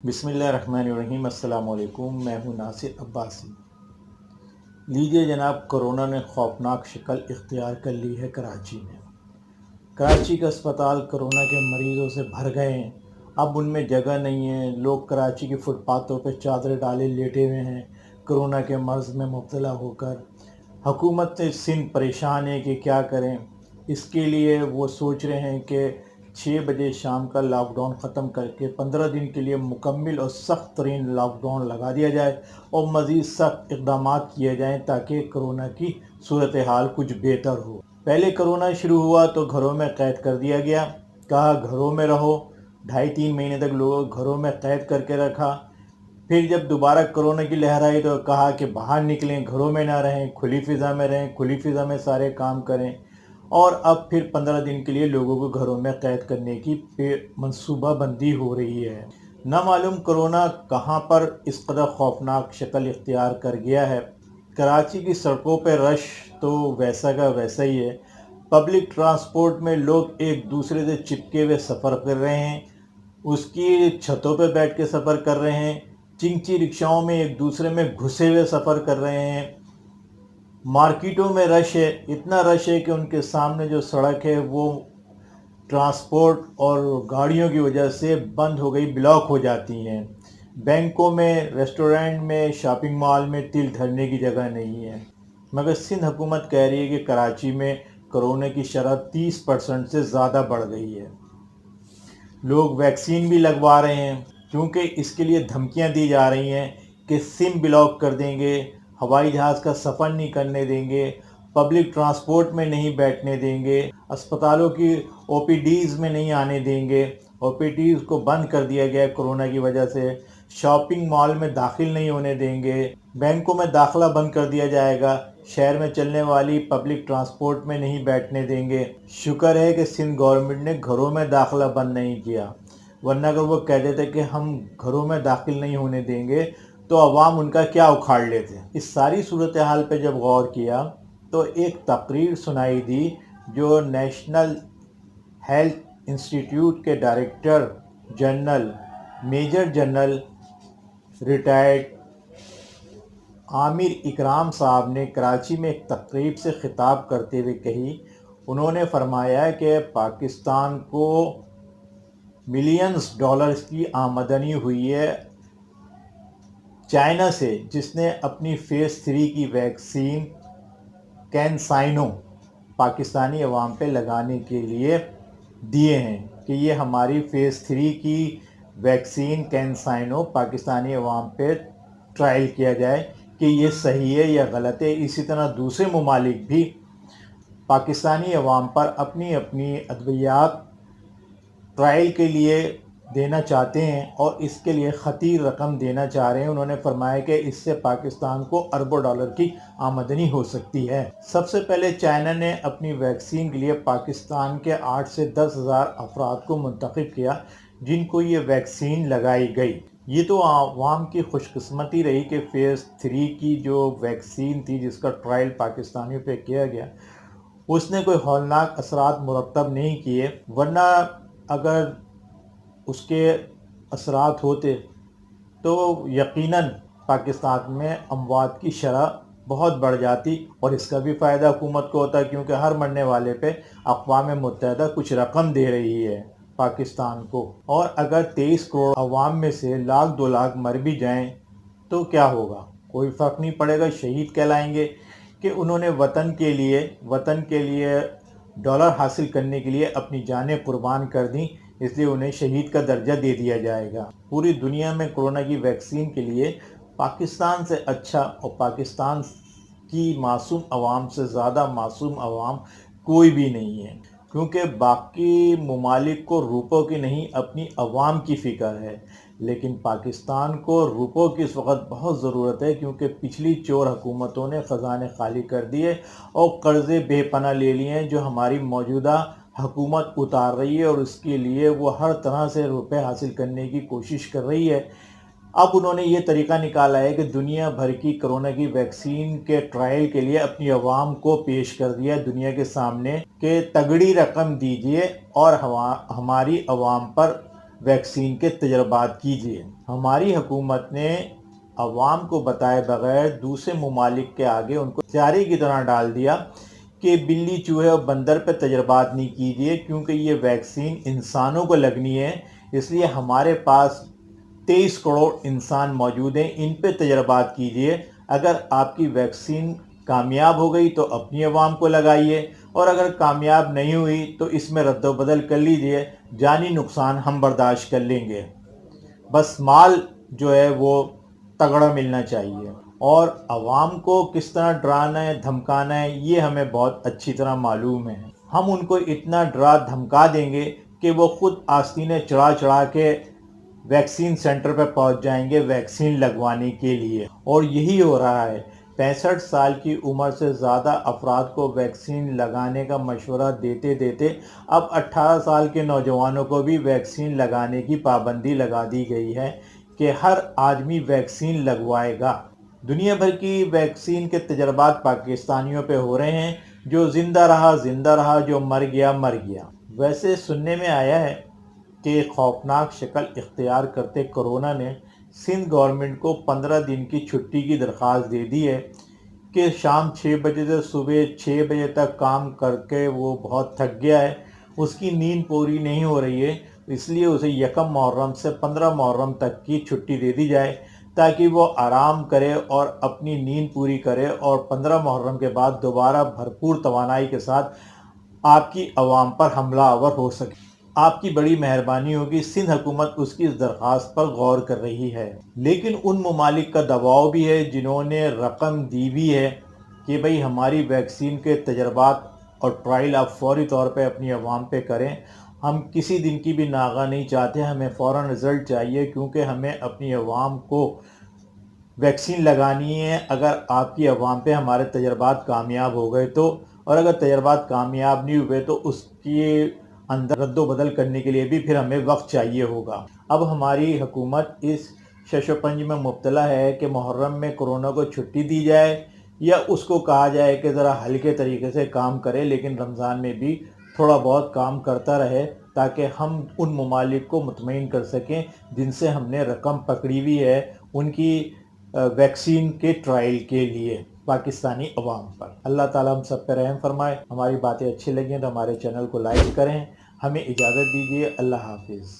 بسم اللہ الرحمن الرحیم۔ السلام علیکم، میں ہوں ناصر عباسی۔ لیجیے جناب، کرونا نے خوفناک شکل اختیار کر لی ہے کراچی میں۔ کراچی کے اسپتال کرونا کے مریضوں سے بھر گئے ہیں۔ اب ان میں جگہ نہیں ہے۔ لوگ کراچی کے فٹ پاتھوں پہ چادریں ڈالے لیٹے ہوئے ہیں کرونا کے مرض میں مبتلا ہو کر۔ حکومت سندھ پریشان ہے کہ کیا کریں۔ اس کے لیے وہ سوچ رہے ہیں کہ 6 بجے شام کا لاک ڈاؤن ختم کر کے 15 دن کے لیے مکمل اور سخت ترین لاک ڈاؤن لگا دیا جائے اور مزید سخت اقدامات کیے جائیں تاکہ کرونا کی صورتحال کچھ بہتر ہو۔ پہلے کرونا شروع ہوا تو گھروں میں قید کر دیا گیا، کہا گھروں میں رہو، 2.5-3 مہینے تک لوگوں کو گھروں میں قید کر کے رکھا۔ پھر جب دوبارہ کرونا کی لہر آئی تو کہا کہ باہر نکلیں، گھروں میں نہ رہیں، کھلی فضا میں رہیں، کھلی فضا میں سارے کام کریں۔ اور اب پھر 15 دن کے لیے لوگوں کو گھروں میں قید کرنے کی منصوبہ بندی ہو رہی ہے۔ نہ معلوم کرونا کہاں پر اس قدر خوفناک شکل اختیار کر گیا ہے۔ کراچی کی سڑکوں پہ رش تو ویسا کا ویسا ہی ہے۔ پبلک ٹرانسپورٹ میں لوگ ایک دوسرے سے چپکے ہوئے سفر کر رہے ہیں، اس کی چھتوں پہ بیٹھ کے سفر کر رہے ہیں، چنگچی رکشاؤں میں ایک دوسرے میں گھسے ہوئے سفر کر رہے ہیں۔ مارکیٹوں میں رش ہے، اتنا رش ہے کہ ان کے سامنے جو سڑک ہے وہ ٹرانسپورٹ اور گاڑیوں کی وجہ سے بند ہو گئی، بلاک ہو جاتی ہیں۔ بینکوں میں، ریسٹورنٹ میں، شاپنگ مال میں تل دھرنے کی جگہ نہیں ہے۔ مگر سندھ حکومت کہہ رہی ہے کہ کراچی میں کرونا کی شرح 30% سے زیادہ بڑھ گئی ہے۔ لوگ ویکسین بھی لگوا رہے ہیں کیونکہ اس کے لیے دھمکیاں دی جا رہی ہیں کہ سم بلاک کر دیں گے، ہوائی جہاز کا سفر نہیں کرنے دیں گے، پبلک ٹرانسپورٹ میں نہیں بیٹھنے دیں گے، اسپتالوں کی او پی ڈیز میں نہیں آنے دیں گے۔ او پی ڈیز کو بند کر دیا گیا ہے کرونا کی وجہ سے۔ شاپنگ مال میں داخل نہیں ہونے دیں گے، بینکوں میں داخلہ بند کر دیا جائے گا، شہر میں چلنے والی پبلک ٹرانسپورٹ میں نہیں بیٹھنے دیں گے۔ شکر ہے کہ سندھ گورنمنٹ نے گھروں میں داخلہ بند نہیں کیا، ورنہ اگر وہ کہہ دیتے کہ ہم گھروں میں داخل نہیں ہونے دیں گے تو عوام ان کا کیا اکھاڑ لیتے۔ اس ساری صورتحال پہ جب غور کیا تو ایک تقریر سنائی دی جو نیشنل ہیلتھ انسٹیٹیوٹ کے director general major general retired Aamir Ikram صاحب نے کراچی میں ایک تقریب سے خطاب کرتے ہوئے کہی۔ انہوں نے فرمایا کہ پاکستان کو ملینز ڈالرز کی آمدنی ہوئی ہے چائنا سے، جس نے اپنی فیز 3 کی ویکسین کینسائنو پاکستانی عوام پہ لگانے کے لیے دیے ہیں کہ یہ ہماری فیز 3 کی ویکسین کینسائنو پاکستانی عوام پہ ٹرائل کیا جائے کہ یہ صحیح ہے یا غلط ہے۔ اسی طرح دوسرے ممالک بھی پاکستانی عوام پر اپنی اپنی ادویات ٹرائل کے لیے دینا چاہتے ہیں اور اس کے لیے خطیر رقم دینا چاہ رہے ہیں۔ انہوں نے فرمایا کہ اس سے پاکستان کو اربوں ڈالر کی آمدنی ہو سکتی ہے۔ سب سے پہلے چائنا نے اپنی ویکسین کے لیے پاکستان کے 8 سے 10 ہزار افراد کو منتخب کیا جن کو یہ ویکسین لگائی گئی۔ یہ تو عوام کی خوش قسمتی رہی کہ فیز 3 کی جو ویکسین تھی جس کا ٹرائل پاکستانیوں پہ کیا گیا اس نے کوئی ہولناک اثرات مرتب نہیں کیے، ورنہ اگر اس کے اثرات ہوتے تو یقیناً پاکستان میں اموات کی شرح بہت بڑھ جاتی اور اس کا بھی فائدہ حکومت کو ہوتا کیونکہ ہر مرنے والے پہ اقوام متحدہ کچھ رقم دے رہی ہے پاکستان کو۔ اور اگر 23 کروڑ عوام میں سے 1,00,000-2 لاکھ مر بھی جائیں تو کیا ہوگا؟ کوئی فرق نہیں پڑے گا، شہید کہلائیں گے کہ انہوں نے وطن کے لیے ڈالر حاصل کرنے کے لیے اپنی جانیں قربان کر دیں، اس لیے انہیں شہید کا درجہ دے دیا جائے گا۔ پوری دنیا میں کرونا کی ویکسین کے لیے پاکستان سے اچھا اور پاکستان کی معصوم عوام سے زیادہ معصوم عوام کوئی بھی نہیں ہے، کیونکہ باقی ممالک کو روپوں کی نہیں اپنی عوام کی فکر ہے، لیکن پاکستان کو روپوں کی اس وقت بہت ضرورت ہے کیونکہ پچھلی چور حکومتوں نے خزانے خالی کر دیے اور قرضے بے پناہ لے لیے ہیں جو ہماری موجودہ حکومت اتار رہی ہے اور اس کے لیے وہ ہر طرح سے روپے حاصل کرنے کی کوشش کر رہی ہے۔ اب انہوں نے یہ طریقہ نکالا ہے کہ دنیا بھر کی کرونا کی ویکسین کے ٹرائل کے لیے اپنی عوام کو پیش کر دیا دنیا کے سامنے کہ تگڑی رقم دیجئے اور ہماری عوام پر ویکسین کے تجربات کیجیے۔ ہماری حکومت نے عوام کو بتائے بغیر دوسرے ممالک کے آگے ان کو تیاری کی طرح ڈال دیا کہ بلی، چوہے اور بندر پہ تجربات نہیں کیجیے، کیونکہ یہ ویکسین انسانوں کو لگنی ہے۔ اس لیے ہمارے پاس 23 کروڑ انسان موجود ہیں، ان پہ تجربات کیجیے۔ اگر آپ کی ویکسین کامیاب ہو گئی تو اپنی عوام کو لگائیے، اور اگر کامیاب نہیں ہوئی تو اس میں رد و بدل کر لیجیے، جانی نقصان ہم برداشت کر لیں گے۔ بس مال جو ہے وہ تگڑا ملنا چاہیے، اور عوام کو کس طرح ڈرانا ہے، دھمکانا ہے، یہ ہمیں بہت اچھی طرح معلوم ہے۔ ہم ان کو اتنا ڈرا دھمکا دیں گے کہ وہ خود آستینیں چڑھا چڑھا کے ویکسین سینٹر پہ پہنچ جائیں گے ویکسین لگوانے کے لیے، اور یہی ہو رہا ہے۔ 65 سال کی عمر سے زیادہ افراد کو ویکسین لگانے کا مشورہ دیتے دیتے اب 18 سال کے نوجوانوں کو بھی ویکسین لگانے کی پابندی لگا دی گئی ہے کہ ہر آدمی ویکسین لگوائے گا۔ دنیا بھر کی ویکسین کے تجربات پاکستانیوں پہ ہو رہے ہیں، جو زندہ رہا، جو مر گیا۔ ویسے سننے میں آیا ہے کہ خوفناک شکل اختیار کرتے کرونا نے سندھ گورنمنٹ کو 15 دن کی چھٹی کی درخواست دے دی ہے کہ شام 6 بجے سے صبح 6 بجے تک کام کر کے وہ بہت تھک گیا ہے، اس کی نیند پوری نہیں ہو رہی ہے، اس لیے اسے 1 محرم سے 15 محرم تک کی چھٹی دے دی جائے تاکہ وہ آرام کرے اور اپنی نیند پوری کرے، اور 15 محرم کے بعد دوبارہ بھرپور توانائی کے ساتھ آپ کی عوام پر حملہ آور ہو سکے۔ آپ کی بڑی مہربانی ہوگی۔ سندھ حکومت اس کی اس درخواست پر غور کر رہی ہے، لیکن ان ممالک کا دباؤ بھی ہے جنہوں نے رقم دی بھی ہے کہ بھئی ہماری ویکسین کے تجربات اور ٹرائل آپ فوری طور پہ اپنی عوام پہ کریں۔ ہم کسی دن کی بھی ناغہ نہیں چاہتے، ہمیں فوراً رزلٹ چاہیے، کیونکہ ہمیں اپنی عوام کو ویکسین لگانی ہے۔ اگر آپ کی عوام پہ ہمارے تجربات کامیاب ہو گئے تو، اور اگر تجربات کامیاب نہیں ہوئے تو اس کے اندر رد و بدل کرنے کے لیے بھی پھر ہمیں وقت چاہیے ہوگا۔ اب ہماری حکومت اس شش و پنج میں مبتلا ہے کہ محرم میں کرونا کو چھٹی دی جائے، یا اس کو کہا جائے کہ ذرا ہلکے طریقے سے کام کرے، لیکن رمضان میں بھی تھوڑا بہت کام کرتا رہے، تاکہ ہم ان ممالک کو مطمئن کر سکیں جن سے ہم نے رقم پکڑی ہوئی ہے ان کی ویکسین کے ٹرائل کے لیے پاکستانی عوام پر۔ اللہ تعالیٰ ہم سب پہ رحم فرمائے۔ ہماری باتیں اچھی لگیں تو ہمارے چینل کو لائک کریں۔ ہمیں اجازت دیجیے۔ اللہ حافظ۔